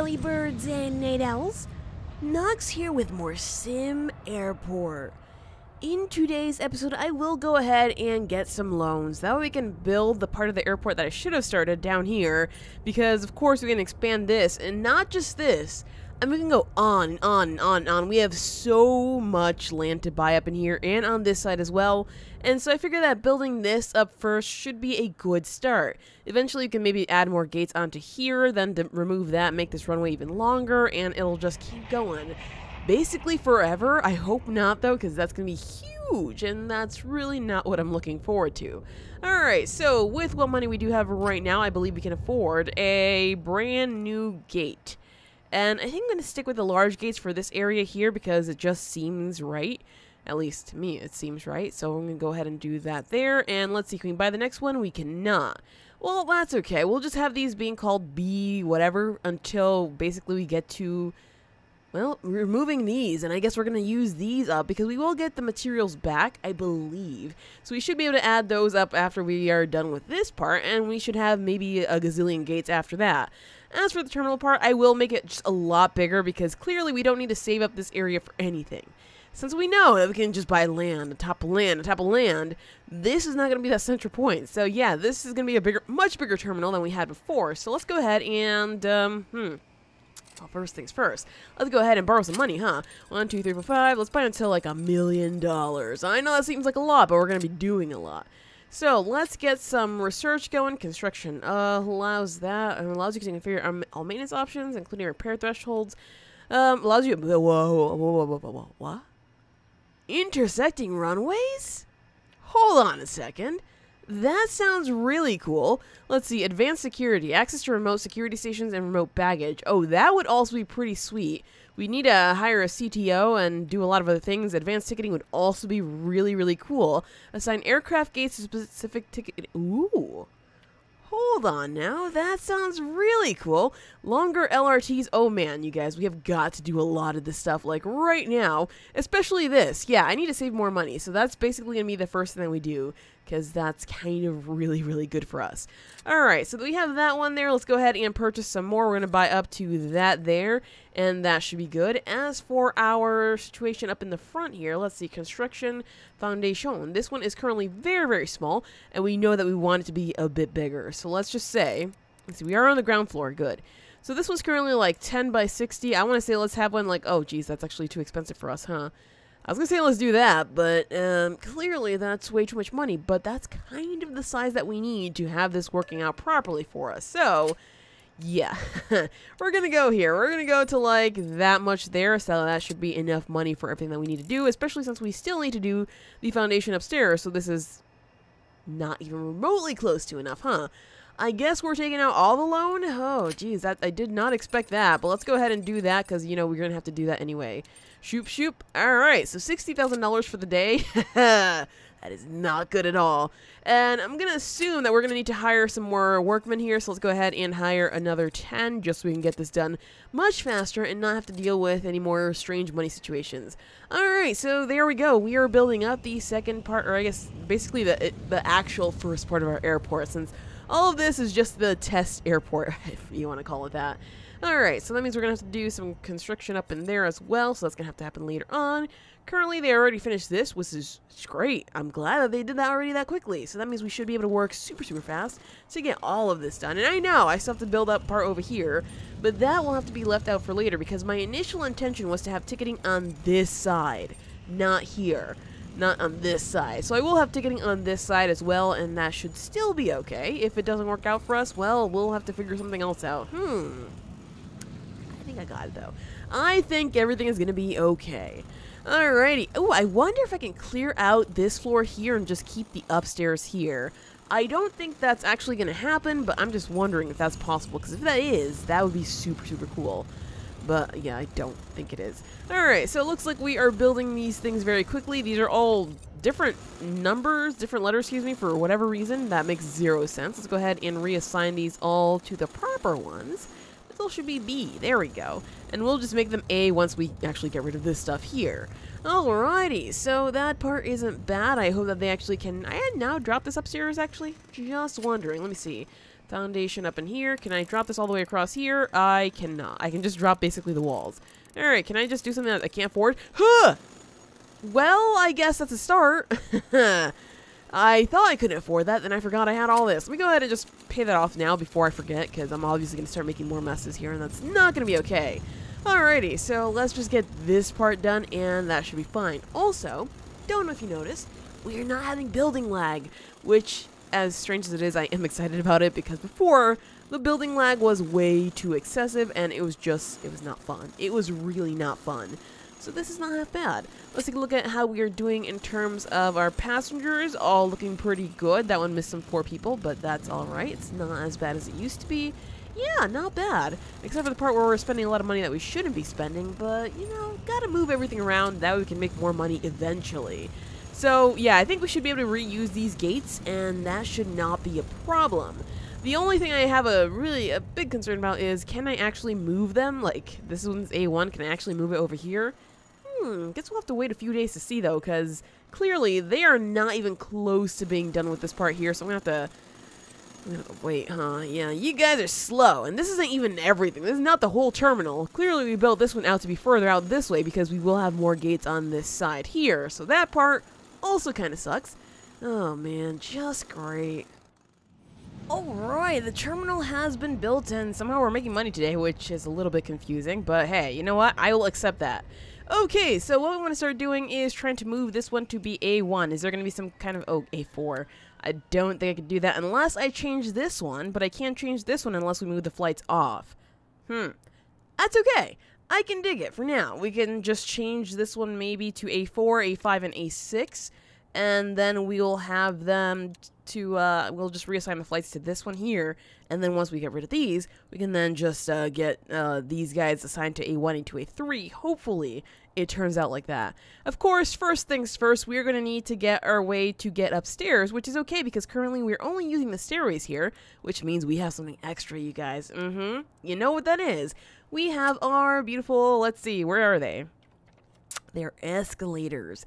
early birds and night owls. Nox here with more SimAirport. In today's episode, I will go ahead and get some loans. That way we can build the part of the airport that I should have started down here, because of course we can expand this, and not just this. And we can go on and on and on and on. We have so much land to buy up in here and on this side as well. And so I figured that building this up first should be a good start. Eventually you can maybe add more gates onto here, then to remove that, make this runway even longer, and it'll just keep going. Basically forever. I hope not though, because that's going to be huge, and that's really not what I'm looking forward to. Alright, so with what money we do have right now, I believe we can afford a brand new gate. And I think I'm going to stick with the large gates for this area here because it just seems right. At least to me, it seems right. So I'm going to go ahead and do that there. And let's see, can we buy the next one? We cannot. Well, that's okay. We'll just have these being called B whatever until basically we get to, well, removing these. And I guess we're going to use these up because we will get the materials back, I believe. So we should be able to add those up after we are done with this part. And we should have maybe a gazillion gates after that. As for the terminal part, I will make it just a lot bigger because clearly we don't need to save up this area for anything. Since we know that we can just buy land, on top of land, on top of land, this is not going to be that central point. So yeah, this is going to be a bigger, much bigger terminal than we had before. So let's go ahead and, well, first things first. Let's go ahead and borrow some money, huh? 1, 2, 3, 4, 5. Let's buy it until like $1 million. I know that seems like a lot, but we're going to be doing a lot. So let's get some research going. Construction allows you to configure all maintenance options, including repair thresholds. Allows you whoa, what? Intersecting runways? Hold on a second. That sounds really cool. Let's see, advanced security, access to remote security stations and remote baggage. Oh, that would also be pretty sweet. We need to hire a CTO and do a lot of other things. Advanced ticketing would also be really, really cool. Assign aircraft gates to specific ticket. Ooh. Hold on now. That sounds really cool. Longer LRTs. Oh man, you guys, we have got to do a lot of this stuff like right now. Especially this. Yeah, I need to save more money. So that's basically going to be the first thing that we do, because that's kind of really, really good for us. Alright, so we have that one there. Let's go ahead and purchase some more. We're going to buy up to that there, and that should be good. As for our situation up in the front here, let's see, construction foundation. This one is currently very, very small, and we know that we want it to be a bit bigger. So let's just say, let's see, we are on the ground floor, good. So this one's currently like 10 by 60. I want to say let's have one like, oh geez, that's actually too expensive for us, huh? I was going to say let's do that, but clearly that's way too much money, but that's kind of the size that we need to have this working out properly for us. So, yeah, we're going to go here. We're going to go to like that much there, so that should be enough money for everything that we need to do, especially since we still need to do the foundation upstairs, so this is not even remotely close to enough, huh? I guess we're taking out all the loan? Oh, geez, I did not expect that, but let's go ahead and do that because, you know, we're going to have to do that anyway. Shoop, shoop. Alright, so $60,000 for the day. That is not good at all. And I'm going to assume that we're going to need to hire some more workmen here, so let's go ahead and hire another 10 just so we can get this done much faster and not have to deal with any more strange money situations. Alright, so there we go. We are building up the second part, or I guess basically the actual first part of our airport, since all of this is just the test airport, if you want to call it that. Alright, so that means we're going to have to do some construction up in there as well, so that's going to have to happen later on. Currently, they already finished this, which is great. I'm glad that they did that already that quickly. So that means we should be able to work super, super fast to get all of this done. And I know I still have to build up part over here, but that will have to be left out for later because my initial intention was to have ticketing on this side, not here. Not on this side. So I will have ticketing on this side as well, and that should still be okay. If it doesn't work out for us, well, we'll have to figure something else out. I think I got it, though. I think everything is going to be okay. Alrighty. Oh, I wonder if I can clear out this floor here and just keep the upstairs here. I don't think that's actually going to happen, but I'm just wondering if that's possible, because if that is, that would be super, super cool. But, yeah, I don't think it is. Alright, so it looks like we are building these things very quickly. These are all different numbers, different letters, excuse me, for whatever reason. That makes zero sense. Let's go ahead and reassign these all to the proper ones. This all should be B. There we go. And we'll just make them A once we actually get rid of this stuff here. Alrighty, so that part isn't bad. I hope that they actually can... I had now dropped this upstairs, actually. Just wondering. Let me see. Foundation up in here. Can I drop this all the way across here? I cannot. I can just drop basically the walls. Alright, can I just do something that I can't afford? Huh! Well, I guess that's a start. I thought I couldn't afford that, then I forgot I had all this. Let me go ahead and just pay that off now before I forget, because I'm obviously going to start making more messes here, and that's not going to be okay. Alrighty, so let's just get this part done, and that should be fine. Also, don't know if you noticed, we are not having building lag, which, as strange as it is, I am excited about it, because before, the building lag was way too excessive, and it was not fun. It was really not fun. So this is not half bad. Let's take a look at how we are doing in terms of our passengers. All looking pretty good. That one missed some poor people, but that's alright. It's not as bad as it used to be. Yeah, not bad. Except for the part where we're spending a lot of money that we shouldn't be spending, but, you know, gotta move everything around. That way we can make more money eventually. So, yeah, I think we should be able to reuse these gates, and that should not be a problem. The only thing I have a big concern about is, can I actually move them? Like, this one's A1, can I actually move it over here? Guess we'll have to wait a few days to see, though, because clearly they are not even close to being done with this part here, so I'm gonna have to wait, huh? Yeah, you guys are slow, and this isn't even everything. This is not the whole terminal. Clearly we built this one out to be further out this way because we will have more gates on this side here, so that part also kind of sucks. Oh, man, just great. Alright, the terminal has been built and somehow we're making money today, which is a little bit confusing, but hey, you know what? I will accept that. Okay, so what we want to start doing is trying to move this one to be A1. Is there going to be some kind of... Oh, A4. I don't think I can do that unless I change this one, but I can't change this one unless we move the flights off. That's okay. I can dig it for now. We can just change this one maybe to A4, A5, and A6, and then we'll have them to, we'll just reassign the flights to this one here, and then once we get rid of these, we can then just get these guys assigned to A1 and to A3. Hopefully, it turns out like that. Of course, first things first, we're going to need to get our way to get upstairs, which is okay because currently we're only using the stairways here, which means we have something extra, you guys. You know what that is. We have our beautiful, let's see, where are they? They're escalators.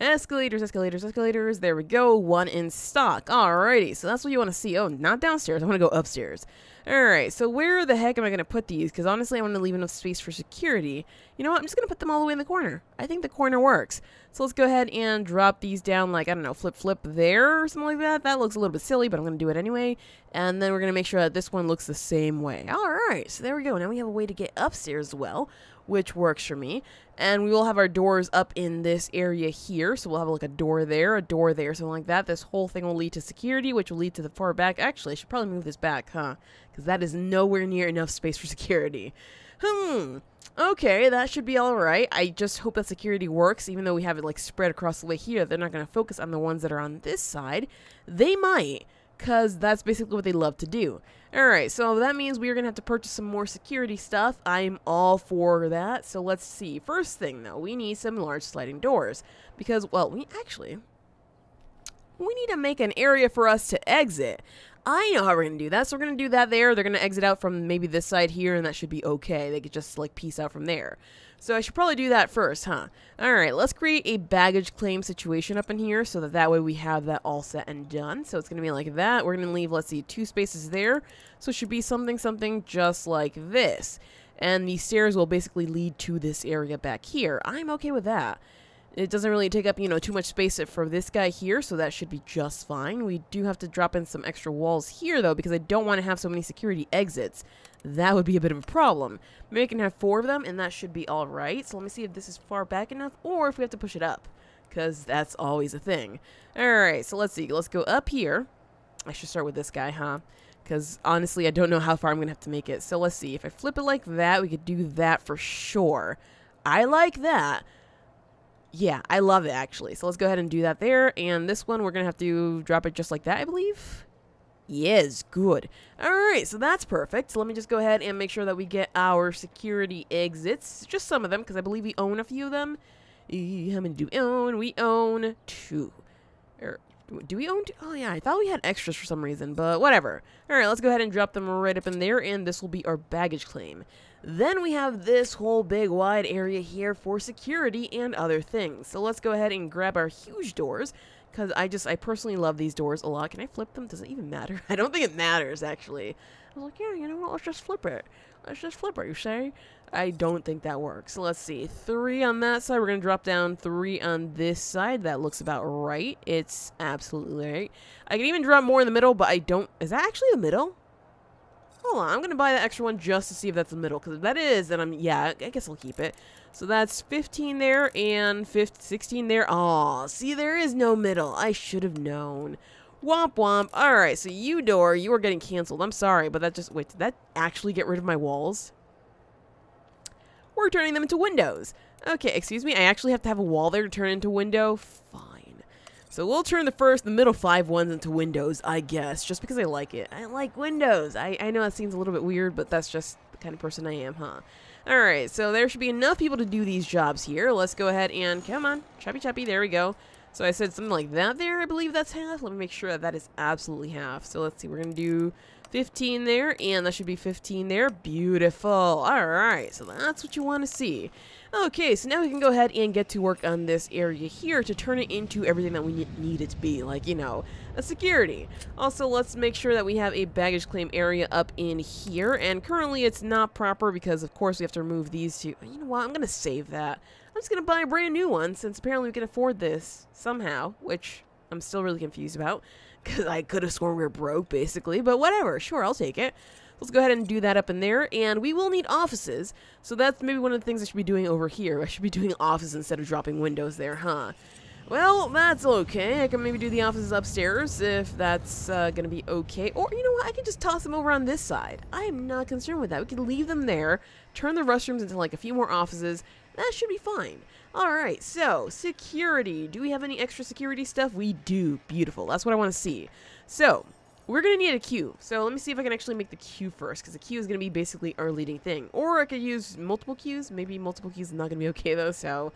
Escalators. There we go. One in stock. Alrighty, so that's what you want to see. Oh, not downstairs. I want to go upstairs. Alright, so where the heck am I going to put these? Because honestly, I want to leave enough space for security. You know what? I'm just going to put them all the way in the corner. I think the corner works. So let's go ahead and drop these down like, I don't know, flip there or something like that. That looks a little bit silly, but I'm going to do it anyway. And then we're going to make sure that this one looks the same way. Alright, so there we go. Now we have a way to get upstairs as well, which works for me. And we will have our doors up in this area here. So we'll have like a door there, something like that. This whole thing will lead to security, which will lead to the far back. Actually, I should probably move this back, huh? Because that is nowhere near enough space for security. Okay, that should be alright. I just hope that security works, even though we have it like spread across the way here. They're not going to focus on the ones that are on this side. They might, because that's basically what they love to do. Alright, so that means we are going to have to purchase some more security stuff. I'm all for that. So let's see. First thing, though, we need some large sliding doors. Because, well, we need to make an area for us to exit. I know how we're going to do that. So we're going to do that there. They're going to exit out from maybe this side here, and that should be okay. They could just, like, peace out from there. So I should probably do that first, huh? Alright, let's create a baggage claim situation up in here so that way we have that all set and done. So it's going to be like that. We're going to leave, let's see, 2 spaces there. So it should be something just like this. And the stairs will basically lead to this area back here. I'm okay with that. It doesn't really take up, you know, too much space for this guy here, so that should be just fine. We do have to drop in some extra walls here, though, because I don't want to have so many security exits. That would be a bit of a problem. Maybe I can have 4 of them, and that should be alright. So let me see if this is far back enough, or if we have to push it up, because that's always a thing. Alright, so let's see. Let's go up here. I should start with this guy, huh? Because, honestly, I don't know how far I'm going to have to make it. So let's see. If I flip it like that, we could do that for sure. I like that. Yeah, I love it, actually. So let's go ahead and do that there. And this one, we're going to have to drop it just like that, I believe. Yes, good. Alright, so that's perfect. So let me just go ahead and make sure that we get our security exits. Just some of them, because I believe we own a few of them. How many do we own? We own 2. Do we own 2? Oh, yeah, I thought we had extras for some reason, but whatever. Alright, let's go ahead and drop them right up in there, and this will be our baggage claim. Then we have this whole big wide area here for security and other things. So let's go ahead and grab our huge doors, because I personally love these doors a lot. Can I flip them? Does it even matter? I don't think it matters, actually. I was like, yeah, you know what? Let's just flip it. Let's just flip it, you say? I don't think that works. So let's see. 3 on that side. We're going to drop down 3 on this side. That looks about right. It's absolutely right. I can even drop more in the middle, but I don't... Is that actually the middle? Hold on. I'm going to buy that extra one just to see if that's the middle. Because if that is, then yeah, I guess I'll keep it. So that's 15 there and 16 there. Aw, see, there is no middle. I should have known. Womp womp. Alright, so you door, you are getting canceled. I'm sorry, but that just... Wait, did that actually get rid of my walls? We're turning them into windows. Okay, excuse me. I actually have to have a wall there to turn into window. Fine. So we'll turn the middle 5 ones into windows, I guess, just because I like it. I like windows. I know that seems a little bit weird, but that's just the kind of person I am, huh? Alright, so there should be enough people to do these jobs here. Let's go ahead and, come on, choppy choppy, there we go. So I said something like that there, I believe that's half. Let me make sure that that is absolutely half. So let's see, we're going to do 15 there, and that should be 15 there. Beautiful. Alright, so that's what you want to see. Okay, so now we can go ahead and get to work on this area here to turn it into everything that we need it to be. Like, you know, a security. Also, let's make sure that we have a baggage claim area up in here. And currently it's not proper because, of course, we have to remove these two. You know what? I'm going to save that. I'm just going to buy a brand new one since apparently we can afford this somehow, which I'm still really confused about. Because I could have sworn we were broke, basically. But whatever. Sure, I'll take it. Let's go ahead and do that up in there. And we will need offices. So that's maybe one of the things I should be doing over here. I should be doing offices instead of dropping windows there, huh? Well, that's okay. I can maybe do the offices upstairs if that's going to be okay. Or, you know what? I can just toss them over on this side. I am not concerned with that. We can leave them there. Turn the restrooms into, like, a few more offices. That should be fine. Alright, so, security. Do we have any extra security stuff? We do. Beautiful. That's what I want to see. So, we're going to need a queue. So, let me see if I can actually make the queue first, because the queue is going to be basically our leading thing. Or I could use multiple queues. Maybe multiple queues is not going to be okay, though, so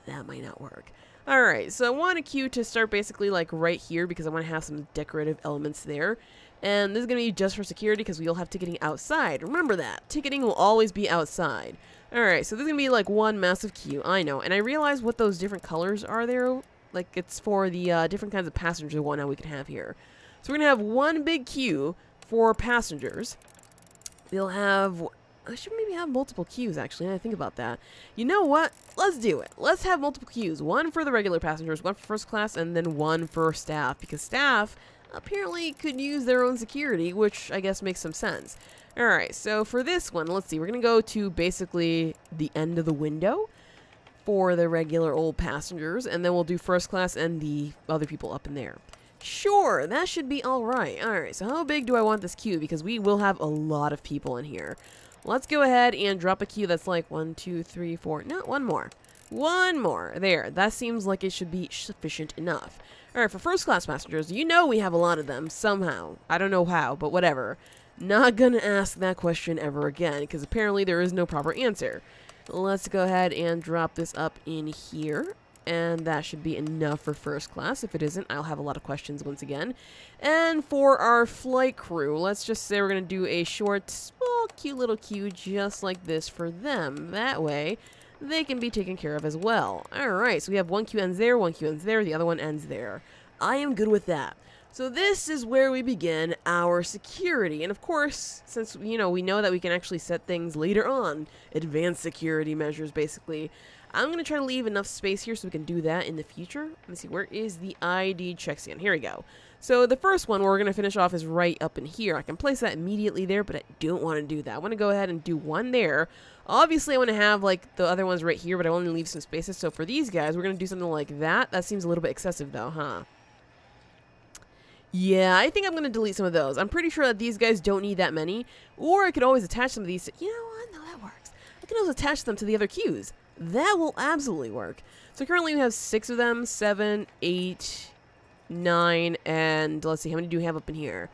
that might not work. Alright, so I want a queue to start basically, like, right here, because I want to have some decorative elements there. And this is going to be just for security, because we'll have ticketing outside. Remember that. Ticketing will always be outside. Alright, so this is going to be like one massive queue, I know. And I realize what those different colors are there. Like, it's for the different kinds of passenger one now we can have here. So we're going to have one big queue for passengers. We'll have... I should maybe have multiple queues, actually, now I think about that. You know what? Let's do it. Let's have multiple queues. One for the regular passengers, one for first class, and then one for staff. Because staff apparently could use their own security, which I guess makes some sense. Alright, so for this one, let's see. We're going to go to basically the end of the window for the regular old passengers. And then we'll do first class and the other people up in there. Sure, that should be alright. Alright, so how big do I want this queue? Because we will have a lot of people in here. Let's go ahead and drop a queue that's like 1, 2, 3, 4. No, one more. One more. There. That seems like it should be sufficient enough. Alright, for first class passengers, you know we have a lot of them somehow. I don't know how, but whatever. Not gonna ask that question ever again, because apparently there is no proper answer. Let's go ahead and drop this up in here. And that should be enough for first class. If it isn't, I'll have a lot of questions once again. And for our flight crew, let's just say we're going to do a short, small, cute little queue just like this for them. That way, they can be taken care of as well. Alright, so we have one queue ends there, one queue ends there, the other one ends there. I am good with that. So this is where we begin our security. And of course, since, you know, we know that we can actually set things later on, advanced security measures basically, I'm going to try to leave enough space here so we can do that in the future. Let me see, where is the ID check scan? Here we go. So the first one we're going to finish off is right up in here. I can place that immediately there, but I don't want to do that. I want to go ahead and do one there. Obviously, I want to have, like, the other ones right here, but I want to leave some spaces. So for these guys, we're going to do something like that. That seems a little bit excessive, though, huh? Yeah, I think I'm going to delete some of those. I'm pretty sure that these guys don't need that many. Or I could always attach some of these. You know what? No, that works. I can always attach them to the other queues. That will absolutely work. So currently we have 6 of them, 7, 8, 9, and let's see, how many do we have up in here?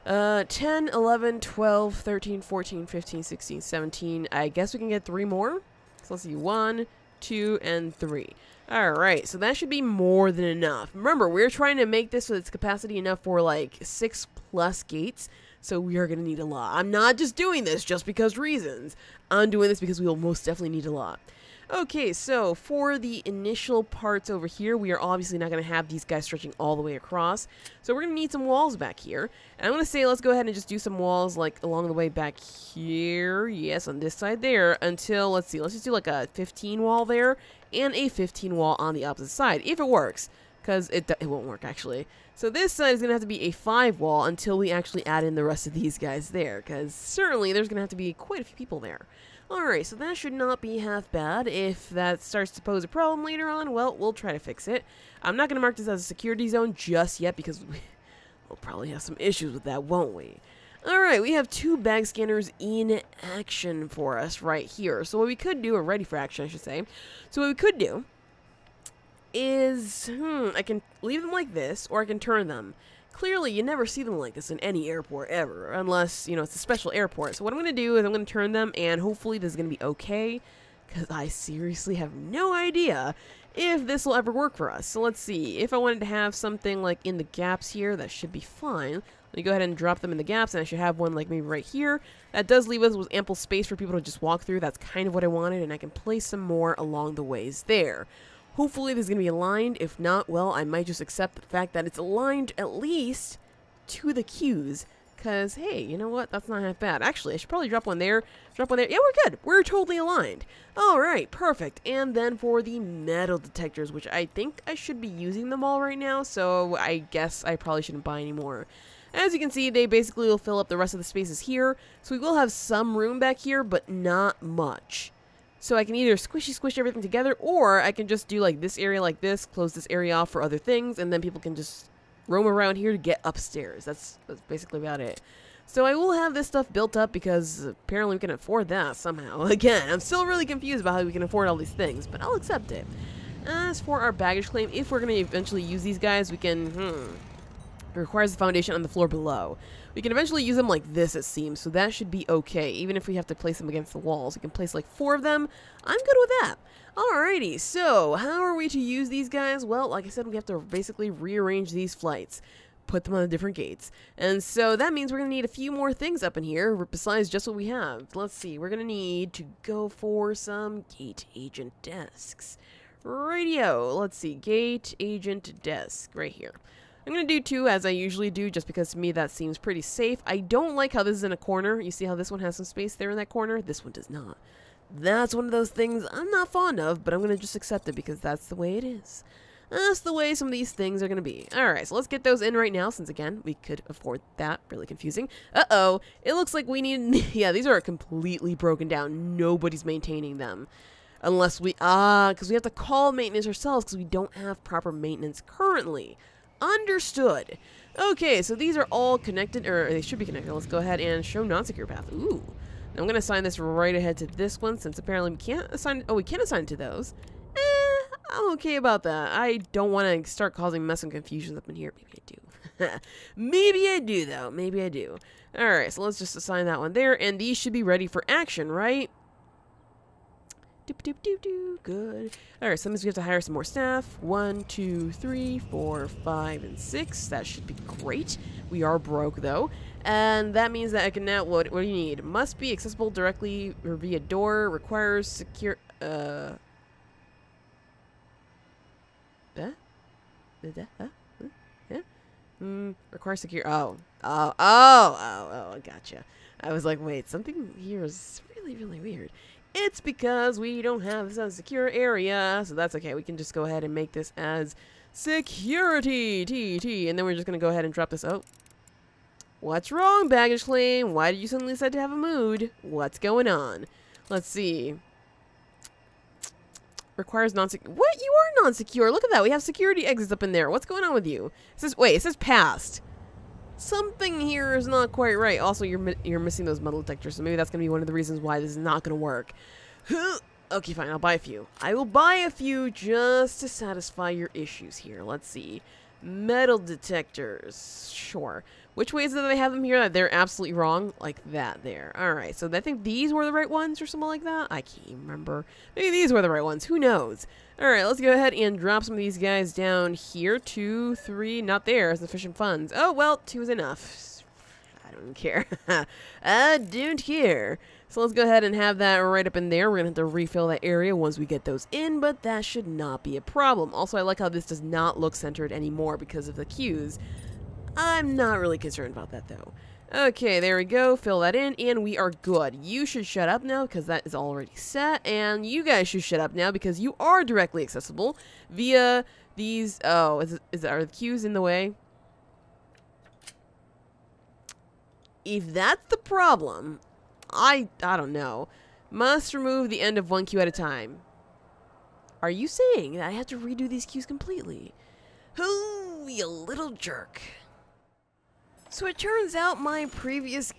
10, 11, 12, 13, 14, 15, 16, 17. I guess we can get 3 more. So let's see, 1, 2, and 3. Alright, so that should be more than enough. Remember, we're trying to make this with its capacity enough for like 6+ gates. So we are going to need a lot. I'm not just doing this just because reasons. I'm doing this because we will most definitely need a lot. Okay, so for the initial parts over here, we are obviously not going to have these guys stretching all the way across. So we're going to need some walls back here. And I'm going to say let's go ahead and just do some walls like along the way back here. Yes, on this side there until, let's see, let's just do like a 15 wall there and a 15 wall on the opposite side, if it works. Because it won't work, actually. So this side is going to have to be a 5 wall until we actually add in the rest of these guys there. Because certainly there's going to have to be quite a few people there. Alright, so that should not be half bad. If that starts to pose a problem later on, well, we'll try to fix it. I'm not going to mark this as a security zone just yet because we'll probably have some issues with that, won't we? Alright, we have 2 bag scanners in action for us right here. So what we could do, or ready for action, I should say. So what we could do is, I can leave them like this, or I can turn them. Clearly, you never see them like this in any airport ever, unless, you know, it's a special airport. So what I'm going to do is I'm going to turn them, and hopefully this is going to be okay, because I seriously have no idea if this will ever work for us. So let's see. If I wanted to have something like in the gaps here, that should be fine. Let me go ahead and drop them in the gaps, and I should have one like maybe right here. That does leave us with ample space for people to just walk through. That's kind of what I wanted, and I can place some more along the ways there. Hopefully this is going to be aligned. If not, well, I might just accept the fact that it's aligned at least to the queues. Because, hey, you know what? That's not half bad. Actually, I should probably drop one there. Drop one there. Yeah, we're good. We're totally aligned. Alright, perfect. And then for the metal detectors, which I think I should be using them all right now. So I guess I probably shouldn't buy any more. As you can see, they basically will fill up the rest of the spaces here. So we will have some room back here, but not much. So I can either squish everything together, or I can just do like this area like this, close this area off for other things, and then people can just roam around here to get upstairs. That's basically about it. So I will have this stuff built up because apparently we can afford that somehow. Again, I'm still really confused about how we can afford all these things, but I'll accept it. As for our baggage claim, if we're going to eventually use these guys, we can... It requires the foundation on the floor below. We can eventually use them like this, it seems, so that should be okay. Even if we have to place them against the walls, we can place like 4 of them. I'm good with that. Alrighty, so how are we to use these guys? Well, like I said, we have to basically rearrange these flights. Put them on the different gates. And so that means we're going to need a few more things up in here besides just what we have. Let's see, we're going to need to go for some gate agent desks. Radio, let's see, gate agent desk right here. I'm going to do 2 as I usually do just because to me that seems pretty safe. I don't like how this is in a corner. You see how this one has some space there in that corner? This one does not. That's one of those things I'm not fond of, but I'm going to just accept it because that's the way it is. That's the way some of these things are going to be. Alright, so let's get those in right now since, again, we could afford that. Really confusing. Uh-oh. It looks like we need... Yeah, these are completely broken down. Nobody's maintaining them. Unless we... because we have to call maintenance ourselves because we don't have proper maintenance currently. Understood. Okay, so these are all connected, or they should be connected. Let's go ahead and show non-secure path. Ooh. Now I'm going to assign this right ahead to this one, since apparently we can't assign... Oh, we can assign it to those. I'm okay about that. I don't want to start causing mess and confusions up in here. Maybe I do. Maybe I do, though. Maybe I do. Alright, so let's just assign that one there, and these should be ready for action, right? Good. Alright, so that means we have to hire some more staff. 1, 2, 3, 4, 5, and 6. That should be great. We are broke, though. And that means that I can now... What do you need? Must be accessible directly or via door. Requires secure... Requires secure... Oh, gotcha. I was like, wait, something here is really, really weird. It's because we don't have this as a secure area, so that's okay. We can just go ahead and make this as security, TT, and then we're just going to go ahead and drop this. Oh, what's wrong, baggage claim? Why did you suddenly decide to have a mood? What's going on? Let's see. Requires non-secure. What? You are non-secure. Look at that. We have security exits up in there. What's going on with you? It says, wait, it says passed. Something here is not quite right. Also, you're missing those metal detectors, so maybe that's going to be one of the reasons why this is not going to work. Okay, fine. I'll buy a few. I will buy a few just to satisfy your issues here. Let's see. Metal detectors. Sure. Which ways do they have them here? They're absolutely wrong. Like that there. Alright, so I think these were the right ones or something like that. I can't even remember. Maybe these were the right ones. Who knows? Alright, let's go ahead and drop some of these guys down here. 2, 3. Not there. Sufficient funds. Oh, well, 2 is enough. I don't care. I don't care. So let's go ahead and have that right up in there. We're going to have to refill that area once we get those in, but that should not be a problem. Also, I like how this does not look centered anymore because of the queues. I'm not really concerned about that, though. Okay, there we go. Fill that in, and we are good. You should shut up now because that is already set, and you guys should shut up now because you are directly accessible via these... Oh, are the queues in the way? If that's the problem... I don't know. Must remove the end of one queue at a time. Are you saying that I have to redo these queues completely? Ooh, you little jerk. So it turns out my previous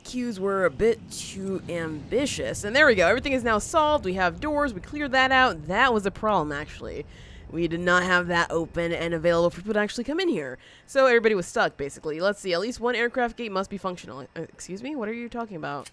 queues were a bit too ambitious. And there we go. Everything is now solved. We have doors. We cleared that out. That was a problem, actually. We did not have that open and available for people to actually come in here. So everybody was stuck, basically. Let's see. At least one aircraft gate must be functional. Excuse me? What are you talking about?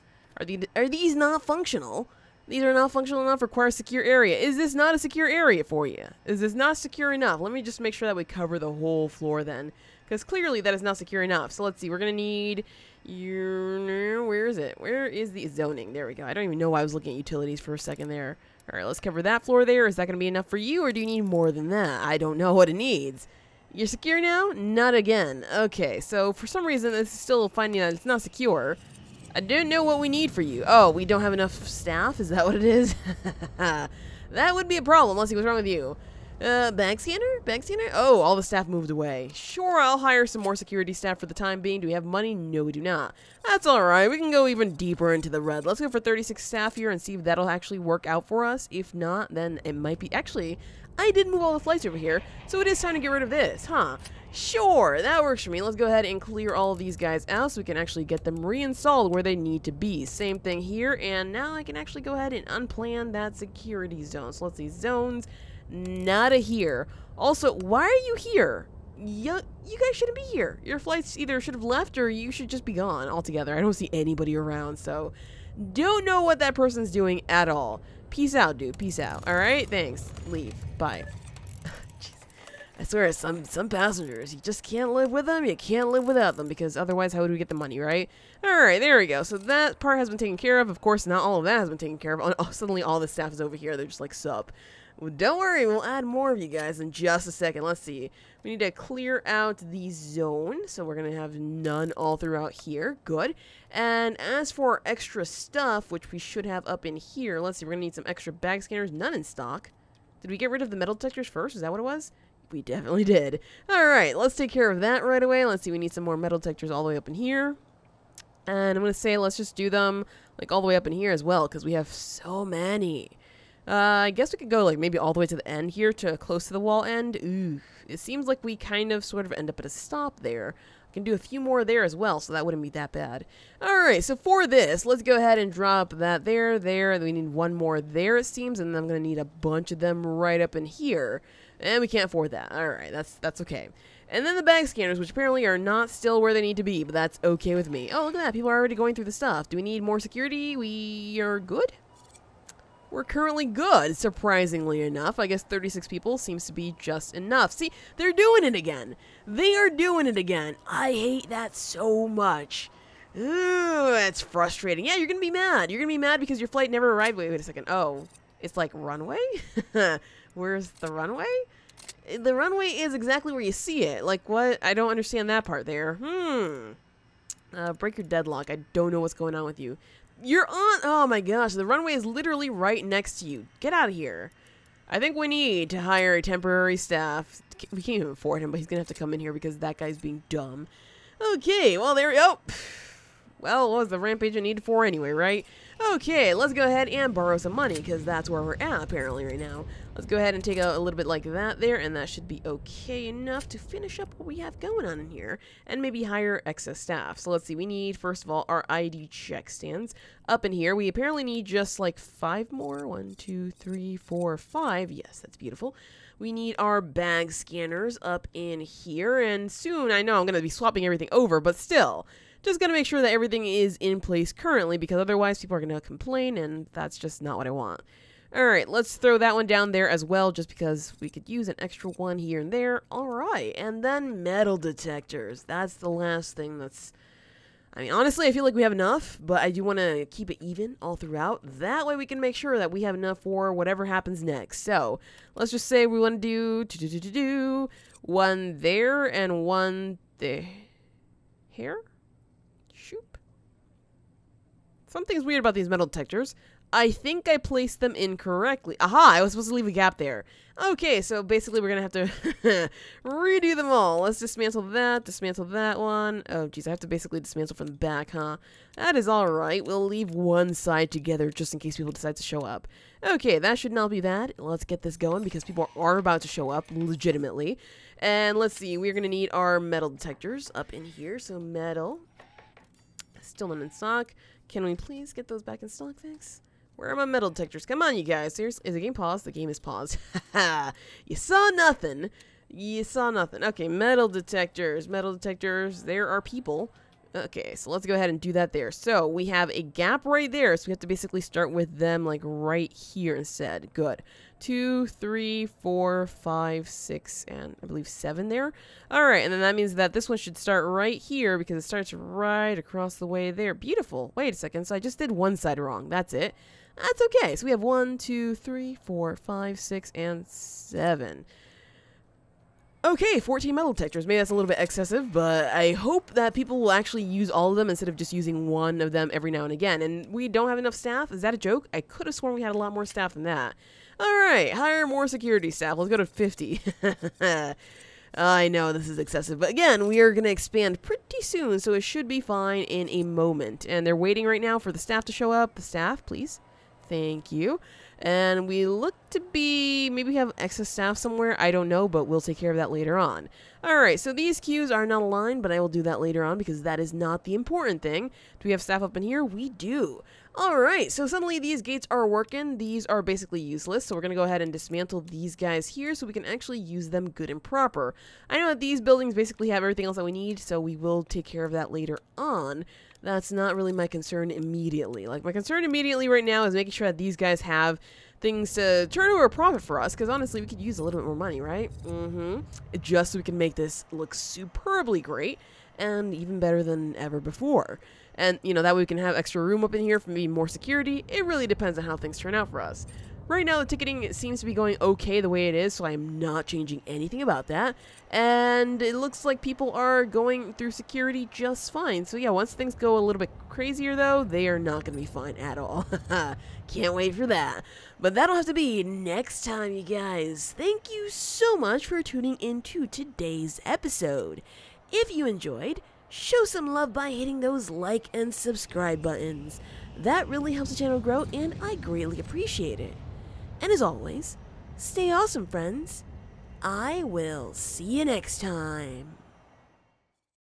Are these not functional? These are not functional enough, require a secure area. Is this not a secure area for you? Is this not secure enough? Let me just make sure that we cover the whole floor then. Because clearly that is not secure enough. So let's see. We're going to need... Where is it? Where is the zoning? There we go. I don't even know why I was looking at utilities for a second there. Alright, let's cover that floor there. Is that going to be enough for you, or do you need more than that? I don't know what it needs. You're secure now? Not again. Okay, so for some reason, this is still finding that it's not secure. I don't know what we need for you. Oh, we don't have enough staff? Is that what it is? That would be a problem. Let's see, what's wrong with you? Bag scanner? Bag scanner? Oh, all the staff moved away. Sure, I'll hire some more security staff for the time being. Do we have money? No, we do not. That's alright. We can go even deeper into the red. Let's go for 36 staff here and see if that'll actually work out for us. If not, then it might be... Actually, I did move all the flights over here, so it is time to get rid of this, huh? Sure, that works for me. Let's go ahead and clear all of these guys out so we can actually get them reinstalled where they need to be. Same thing here, and now I can actually go ahead and unplan that security zone. So let's see, zones, nada here. Also, why are you here? You guys shouldn't be here. Your flights either should have left or you should just be gone altogether. I don't see anybody around, so don't know what that person's doing at all. Peace out, dude. Peace out. Alright? Thanks. Leave. Bye. I swear, some passengers, you just can't live with them, you can't live without them, because otherwise how would we get the money, right? Alright, there we go. So that part has been taken care of. Of course, not all of that has been taken care of. Oh, suddenly all the staff is over here. They're just like, sup. Well, don't worry, we'll add more of you guys in just a second. Let's see. We need to clear out the zone, so we're going to have none all throughout here. Good. And as for extra stuff, which we should have up in here, let's see, we're going to need some extra bag scanners. None in stock. Did we get rid of the metal detectors first? Is that what it was? We definitely did. Alright, let's take care of that right away. Let's see, we need some more metal detectors all the way up in here. And I'm going to say let's just do them like all the way up in here as well, because we have so many. I guess we could go like maybe all the way to the end here, to close to the wall end. Ooh, it seems like we kind of sort of end up at a stop there. I can do a few more there as well, so that wouldn't be that bad. Alright, so for this, let's go ahead and drop that there. We need one more there, it seems, and then I'm going to need a bunch of them right up in here. And we can't afford that. Alright, that's okay. And then the bag scanners, which apparently are not still where they need to be, but that's okay with me. Oh, look at that. People are already going through the stuff. Do we need more security? We are good? We're currently good, surprisingly enough. I guess 36 people seems to be just enough. See, they're doing it again. They are doing it again. I hate that so much. Ooh, that's frustrating. Yeah, you're going to be mad. You're going to be mad because your flight never arrived. Wait a second. Oh, it's like runway? Where's the runway? The runway is exactly where you see it. Like, what? I don't understand that part there. Break your deadlock. I don't know what's going on with you. You're on... Oh my gosh, the runway is literally right next to you. Get out of here. I think we need to hire a temporary staff. We can't even afford him, but he's going to have to come in here because that guy's being dumb. Okay, well, there we go. Well, what was the ramp agent needed for anyway, right? Okay, let's go ahead and borrow some money, because that's where we're at, apparently, right now. Let's go ahead and take a little bit like that there, and that should be okay enough to finish up what we have going on in here, and maybe hire excess staff. So let's see, we need, first of all, our ID check stands up in here. We apparently need just, like, 5 more. 1, 2, 3, 4, 5. Yes, that's beautiful. We need our bag scanners up in here, and soon, I know I'm going to be swapping everything over, but still... Just gotta make sure that everything is in place currently, because otherwise people are gonna complain, and that's just not what I want. Alright, let's throw that one down there as well, just because we could use an extra one here and there. Alright, and then metal detectors. That's the last thing that's I mean, honestly, I feel like we have enough, but I do want to keep it even all throughout. That way we can make sure that we have enough for whatever happens next. So let's just say we want to do one there and one there. Here? Shoop. Something's weird about these metal detectors. I think I placed them incorrectly. Aha, I was supposed to leave a gap there. Okay, so basically we're going to have to redo them all. Let's dismantle that one. Oh, geez, I have to basically dismantle from the back, huh? That is all right. We'll leave one side together just in case people decide to show up. Okay, that should not be bad. Let's get this going because people are about to show up legitimately. And let's see, we're going to need our metal detectors up in here. So metal, still not in stock. Can we please get those back in stock, thanks? Where are my metal detectors? Come on, you guys. Seriously, is the game paused? The game is paused. You saw nothing. You saw nothing. Okay, metal detectors. Metal detectors. There are people. Okay, so let's go ahead and do that there. So we have a gap right there. So we have to basically start with them like right here instead. Good. 2, 3, 4, 5, 6, and I believe 7 there. All right, and then that means that this one should start right here because it starts right across the way there. Beautiful. Wait a second. So I just did one side wrong. That's it. That's okay. So we have 1, 2, 3, 4, 5, 6, and 7. Okay, 14 metal detectors. Maybe that's a little bit excessive, but I hope that people will actually use all of them instead of just using one of them every now and again. And we don't have enough staff? Is that a joke? I could have sworn we had a lot more staff than that. Alright, hire more security staff. Let's go to 50. I know this is excessive, but again, we are going to expand pretty soon, so it should be fine in a moment. And they're waiting right now for the staff to show up. The staff, please. Thank you. And we look to be, maybe we have excess staff somewhere. I don't know, but we'll take care of that later on. Alright, so these queues are not aligned, but I will do that later on because that is not the important thing. Do we have staff up in here? We do. Alright, so suddenly these gates are working. These are basically useless, so we're going to go ahead and dismantle these guys here so we can actually use them good and proper. I know that these buildings basically have everything else that we need, so we will take care of that later on. That's not really my concern immediately. Like, my concern immediately right now is making sure that these guys have things to turn over a profit for us, because honestly, we could use a little bit more money, right? Just so we can make this look superbly great, and even better than ever before. And, you know, that way we can have extra room up in here for maybe more security. It really depends on how things turn out for us. Right now, the ticketing seems to be going okay the way it is, so I'm not changing anything about that. And it looks like people are going through security just fine. So yeah, once things go a little bit crazier, though, they are not going to be fine at all. Can't wait for that. But that'll have to be next time, you guys. Thank you so much for tuning into today's episode. If you enjoyed, show some love by hitting those like and subscribe buttons. That really helps the channel grow, and I greatly appreciate it. And as always, stay awesome, friends. I will see you next time.